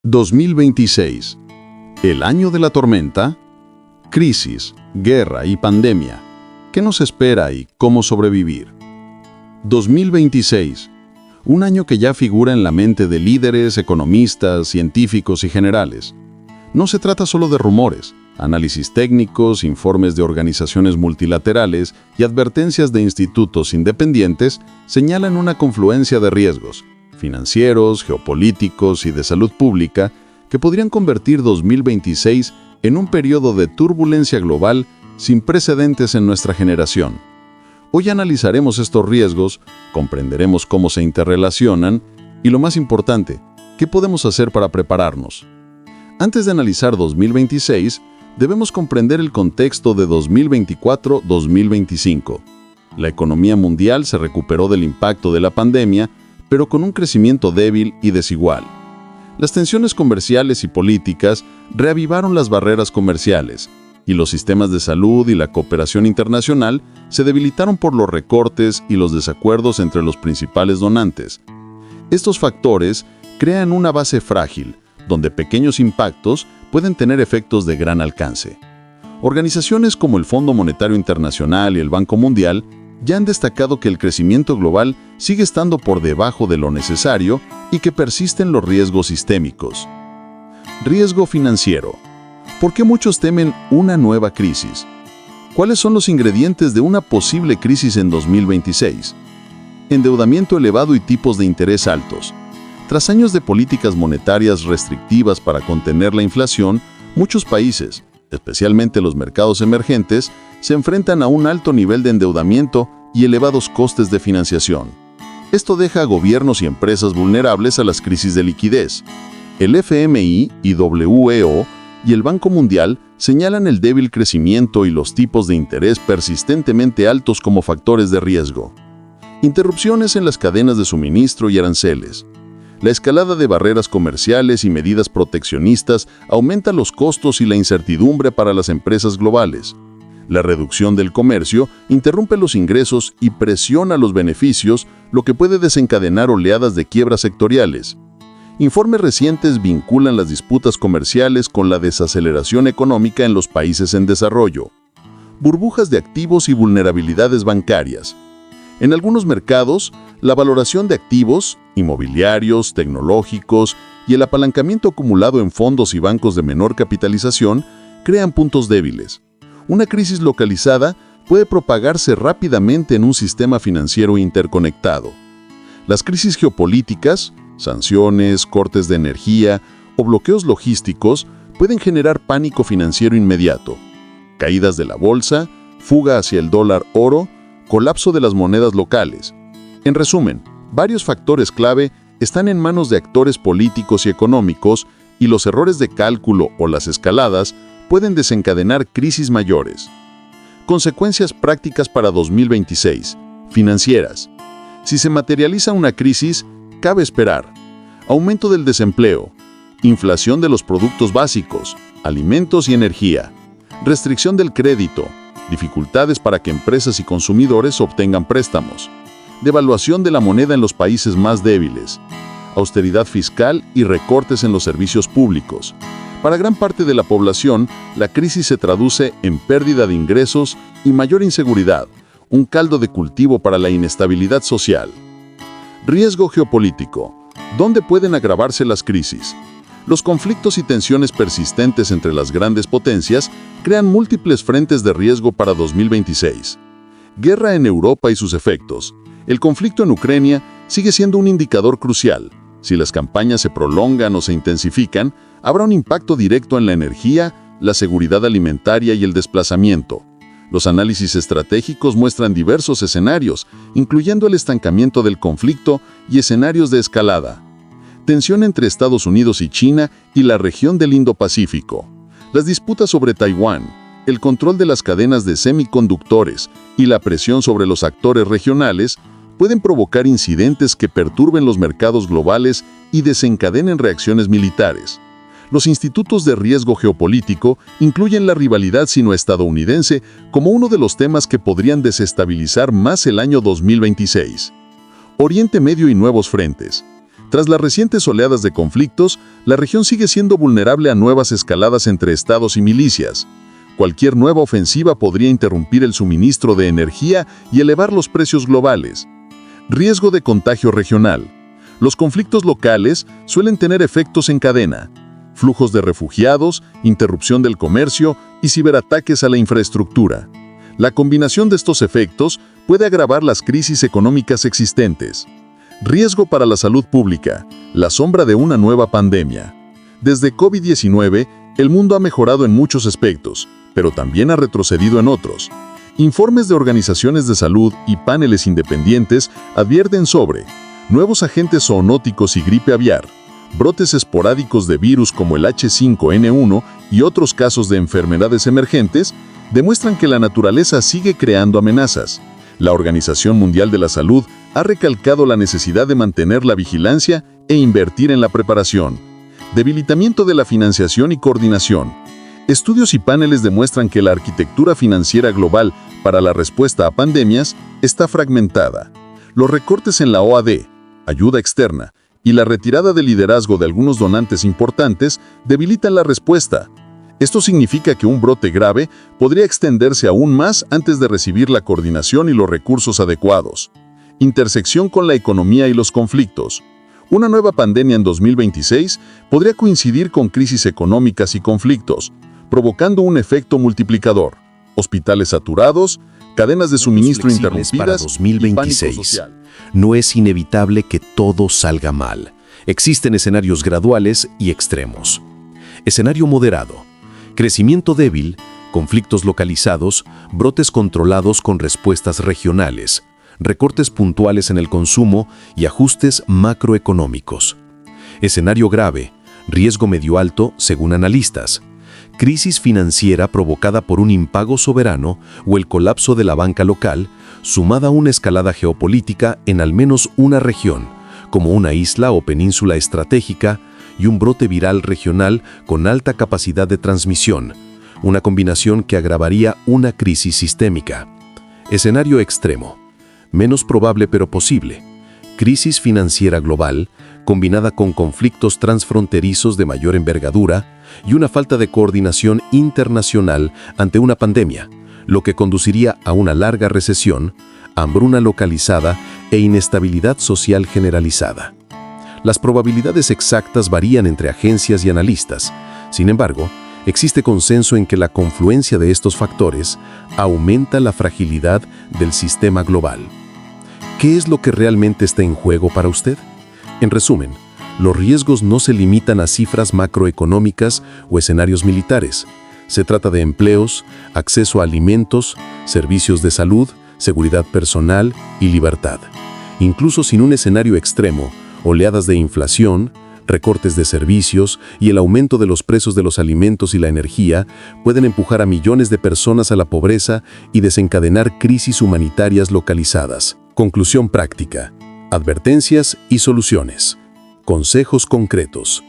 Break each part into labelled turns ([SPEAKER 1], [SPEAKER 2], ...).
[SPEAKER 1] 2026. El año de la tormenta, crisis, guerra y pandemia. ¿Qué nos espera y cómo sobrevivir? 2026. Un año que ya figura en la mente de líderes, economistas, científicos y generales. No se trata solo de rumores, análisis técnicos, informes de organizaciones multilaterales y advertencias de institutos independientes señalan una confluencia de riesgos financieros, geopolíticos y de salud pública que podrían convertir 2026 en un periodo de turbulencia global sin precedentes en nuestra generación. Hoy analizaremos estos riesgos, comprenderemos cómo se interrelacionan y, lo más importante, qué podemos hacer para prepararnos. Antes de analizar 2026, debemos comprender el contexto de 2024-2025. La economía mundial se recuperó del impacto de la pandemia, pero con un crecimiento débil y desigual. Las tensiones comerciales y políticas reavivaron las barreras comerciales, y los sistemas de salud y la cooperación internacional se debilitaron por los recortes y los desacuerdos entre los principales donantes. Estos factores crean una base frágil, donde pequeños impactos pueden tener efectos de gran alcance. Organizaciones como el Fondo Monetario Internacional y el Banco Mundial ya han destacado que el crecimiento global sigue estando por debajo de lo necesario y que persisten los riesgos sistémicos. Riesgo financiero. ¿Por qué muchos temen una nueva crisis? ¿Cuáles son los ingredientes de una posible crisis en 2026? Endeudamiento elevado y tipos de interés altos. Tras años de políticas monetarias restrictivas para contener la inflación, muchos países, especialmente los mercados emergentes, se enfrentan a un alto nivel de endeudamiento y elevados costes de financiación. Esto deja a gobiernos y empresas vulnerables a las crisis de liquidez. El FMI y WEO y el Banco Mundial señalan el débil crecimiento y los tipos de interés persistentemente altos como factores de riesgo. Interrupciones en las cadenas de suministro y aranceles. La escalada de barreras comerciales y medidas proteccionistas aumenta los costos y la incertidumbre para las empresas globales. La reducción del comercio interrumpe los ingresos y presiona los beneficios, lo que puede desencadenar oleadas de quiebras sectoriales. Informes recientes vinculan las disputas comerciales con la desaceleración económica en los países en desarrollo. Burbujas de activos y vulnerabilidades bancarias. En algunos mercados, la valoración de activos, inmobiliarios, tecnológicos y el apalancamiento acumulado en fondos y bancos de menor capitalización crean puntos débiles. Una crisis localizada puede propagarse rápidamente en un sistema financiero interconectado. Las crisis geopolíticas, sanciones, cortes de energía o bloqueos logísticos pueden generar pánico financiero inmediato. Caídas de la bolsa, fuga hacia el dólar-oro, colapso de las monedas locales. En resumen, varios factores clave están en manos de actores políticos y económicos y los errores de cálculo o las escaladas pueden desencadenar crisis mayores. Consecuencias prácticas para 2026. Financieras. Si se materializa una crisis, cabe esperar aumento del desempleo, inflación de los productos básicos, alimentos y energía, restricción del crédito, dificultades para que empresas y consumidores obtengan préstamos, devaluación de la moneda en los países más débiles, austeridad fiscal y recortes en los servicios públicos. Para gran parte de la población, la crisis se traduce en pérdida de ingresos y mayor inseguridad, un caldo de cultivo para la inestabilidad social. Riesgo geopolítico. ¿Dónde pueden agravarse las crisis? Los conflictos y tensiones persistentes entre las grandes potencias crean múltiples frentes de riesgo para 2026. Guerra en Europa y sus efectos. El conflicto en Ucrania sigue siendo un indicador crucial. Si las campañas se prolongan o se intensifican, habrá un impacto directo en la energía, la seguridad alimentaria y el desplazamiento. Los análisis estratégicos muestran diversos escenarios, incluyendo el estancamiento del conflicto y escenarios de escalada. Tensión entre Estados Unidos y China y la región del Indo-Pacífico. Las disputas sobre Taiwán, el control de las cadenas de semiconductores y la presión sobre los actores regionales pueden provocar incidentes que perturben los mercados globales y desencadenen reacciones militares. Los institutos de riesgo geopolítico incluyen la rivalidad sino-estadounidense como uno de los temas que podrían desestabilizar más el año 2026. Oriente Medio y nuevos frentes. Tras las recientes oleadas de conflictos, la región sigue siendo vulnerable a nuevas escaladas entre estados y milicias. Cualquier nueva ofensiva podría interrumpir el suministro de energía y elevar los precios globales. Riesgo de contagio regional. Los conflictos locales suelen tener efectos en cadena. Flujos de refugiados, interrupción del comercio y ciberataques a la infraestructura. La combinación de estos efectos puede agravar las crisis económicas existentes. Riesgo para la salud pública. La sombra de una nueva pandemia. Desde COVID-19, el mundo ha mejorado en muchos aspectos, pero también ha retrocedido en otros. Informes de organizaciones de salud y paneles independientes advierten sobre nuevos agentes zoonóticos y gripe aviar, brotes esporádicos de virus como el H5N1 y otros casos de enfermedades emergentes demuestran que la naturaleza sigue creando amenazas. La Organización Mundial de la Salud ha recalcado la necesidad de mantener la vigilancia e invertir en la preparación. Debilitamiento de la financiación y coordinación. Estudios y paneles demuestran que la arquitectura financiera global para la respuesta a pandemias está fragmentada. Los recortes en la OAD, ayuda externa, y la retirada de liderazgo de algunos donantes importantes debilitan la respuesta. Esto significa que un brote grave podría extenderse aún más antes de recibir la coordinación y los recursos adecuados. Intersección con la economía y los conflictos. Una nueva pandemia en 2026 podría coincidir con crisis económicas y conflictos, provocando un efecto multiplicador. Hospitales saturados, cadenas de suministro interrumpidas
[SPEAKER 2] para 2026.
[SPEAKER 1] Y pánico social.
[SPEAKER 2] No es inevitable que todo salga mal. Existen escenarios graduales y extremos. Escenario moderado. Crecimiento débil, conflictos localizados, brotes controlados con respuestas regionales, recortes puntuales en el consumo y ajustes macroeconómicos. Escenario grave, riesgo medio alto según analistas. Crisis financiera provocada por un impago soberano o el colapso de la banca local, sumada a una escalada geopolítica en al menos una región, como una isla o península estratégica, y un brote viral regional con alta capacidad de transmisión, una combinación que agravaría una crisis sistémica. Escenario extremo, menos probable pero posible, crisis financiera global, combinada con conflictos transfronterizos de mayor envergadura y una falta de coordinación internacional ante una pandemia, lo que conduciría a una larga recesión, hambruna localizada e inestabilidad social generalizada. Las probabilidades exactas varían entre agencias y analistas. Sin embargo, existe consenso en que la confluencia de estos factores aumenta la fragilidad del sistema global. ¿Qué es lo que realmente está en juego para usted? En resumen, los riesgos no se limitan a cifras macroeconómicas o escenarios militares. Se trata de empleos, acceso a alimentos, servicios de salud, seguridad personal y libertad. Incluso sin un escenario extremo, oleadas de inflación, recortes de servicios y el aumento de los precios de los alimentos y la energía pueden empujar a millones de personas a la pobreza y desencadenar crisis humanitarias localizadas. Conclusión práctica. Advertencias y soluciones. Consejos concretos.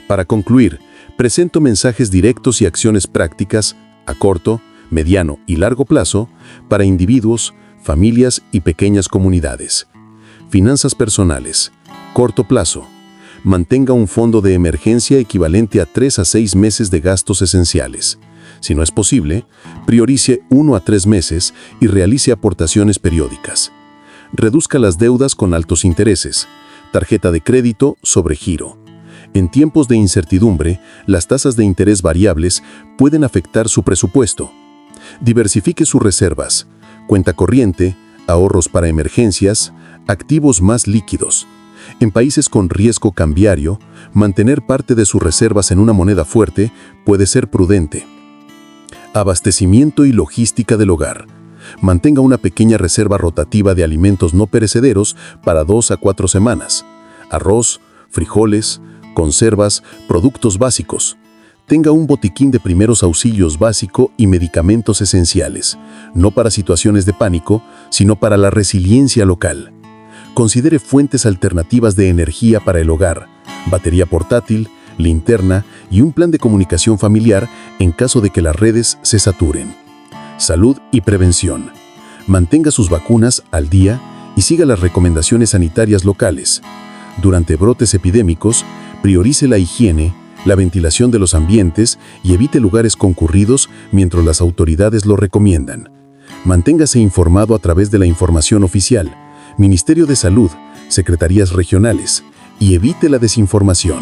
[SPEAKER 2] Para concluir, presento mensajes directos y acciones prácticas a corto, mediano y largo plazo para individuos, familias y pequeñas comunidades. Finanzas personales. Corto plazo. Mantenga un fondo de emergencia equivalente a 3 a 6 meses de gastos esenciales. Si no es posible, priorice 1 a 3 meses y realice aportaciones periódicas. Reduzca las deudas con altos intereses. Tarjeta de crédito sobre giro. En tiempos de incertidumbre, las tasas de interés variables pueden afectar su presupuesto. Diversifique sus reservas. Cuenta corriente, ahorros para emergencias, activos más líquidos. En países con riesgo cambiario, mantener parte de sus reservas en una moneda fuerte puede ser prudente. Abastecimiento y logística del hogar. Mantenga una pequeña reserva rotativa de alimentos no perecederos para 2 a 4 semanas. Arroz, frijoles, conservas, productos básicos. Tenga un botiquín de primeros auxilios básico y medicamentos esenciales, no para situaciones de pánico, sino para la resiliencia local. Considere fuentes alternativas de energía para el hogar, batería portátil, linterna y un plan de comunicación familiar en caso de que las redes se saturen. Salud y prevención. Mantenga sus vacunas al día y siga las recomendaciones sanitarias locales.
[SPEAKER 3] Durante brotes epidémicos, priorice la higiene, la ventilación de los ambientes y evite lugares concurridos mientras las autoridades lo recomiendan. Manténgase informado a través de la información oficial, Ministerio de Salud, Secretarías regionales, y evite la desinformación.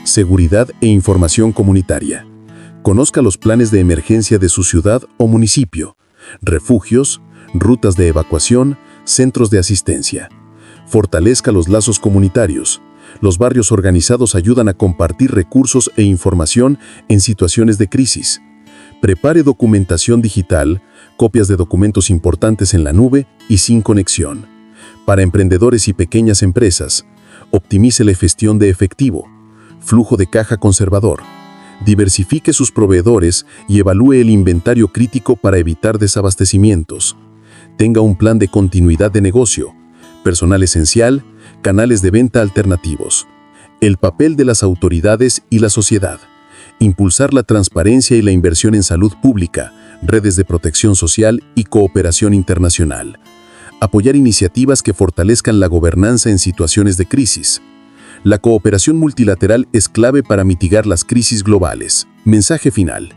[SPEAKER 3] Seguridad e información comunitaria. Conozca los planes de emergencia de su ciudad o municipio, refugios, rutas de evacuación, centros de asistencia. Fortalezca los lazos comunitarios. Los barrios organizados ayudan a compartir recursos e información en situaciones de crisis. Prepare documentación digital, copias de documentos importantes en la nube y sin conexión. Para emprendedores y pequeñas empresas, optimice la gestión de efectivo, flujo de caja conservador. Diversifique sus proveedores y evalúe el inventario crítico para evitar desabastecimientos. Tenga un plan de continuidad de negocio, personal esencial, canales de venta alternativos. El papel de las autoridades y la sociedad. Impulsar la transparencia y la inversión en salud pública, redes de protección social y cooperación internacional. Apoyar iniciativas que fortalezcan la gobernanza en situaciones de crisis. La cooperación multilateral es clave para mitigar las crisis globales. Mensaje final.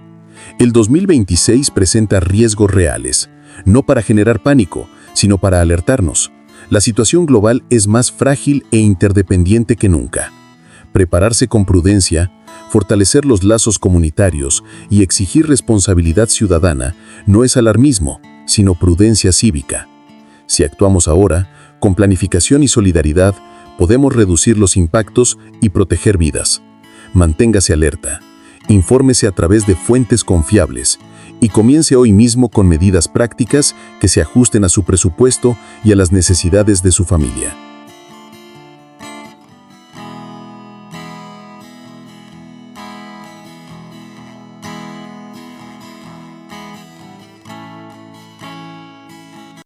[SPEAKER 3] El 2026 presenta riesgos reales, no para generar pánico, sino para alertarnos. La situación global es más frágil e interdependiente que nunca. Prepararse con prudencia, fortalecer los lazos comunitarios y exigir responsabilidad ciudadana no es alarmismo, sino prudencia cívica. Si actuamos ahora, con planificación y solidaridad, podemos reducir los impactos y proteger vidas. Manténgase alerta, infórmese a través de fuentes confiables y comience hoy mismo con medidas prácticas que se ajusten a su presupuesto y a las necesidades de su familia.